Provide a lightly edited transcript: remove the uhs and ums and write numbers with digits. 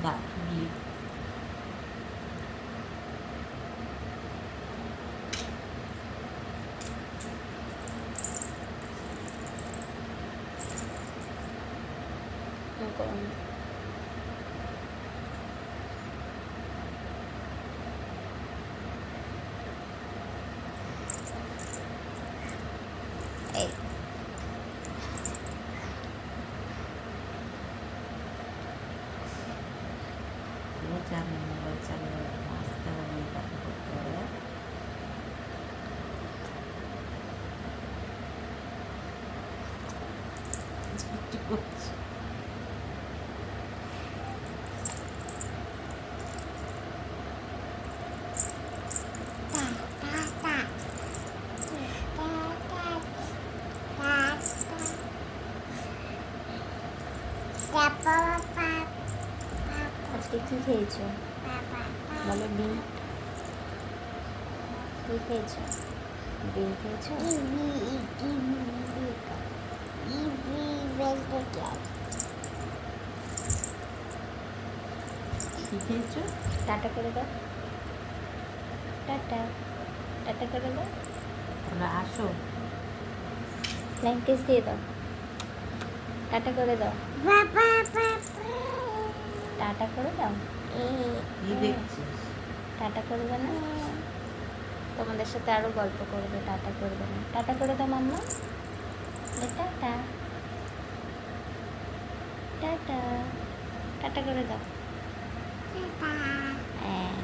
দাঁত ফুলি এই জানি মোবাইল চালিয়ে আসতে হবে কথা করতে হবে ছুটি করছি আজকে কি খেয়েছো বলো ডিম কি খেয়েছো ডিম খেয়েছো কি খেয়েছো টাটা করে দাও টাটা টাটা করে দাও তোমরা আসো ফ্লাইং কিস দিয়ে দাও টাটা করে দাও টাটা করে দাও কি দেখছিস টাটা করবে না তোমাদের সাথে আরো গল্প করবে টাটা করবে না টাটা করে দাও মাম্মা টাটা টাটা টাটা করে দাও হ্যাঁ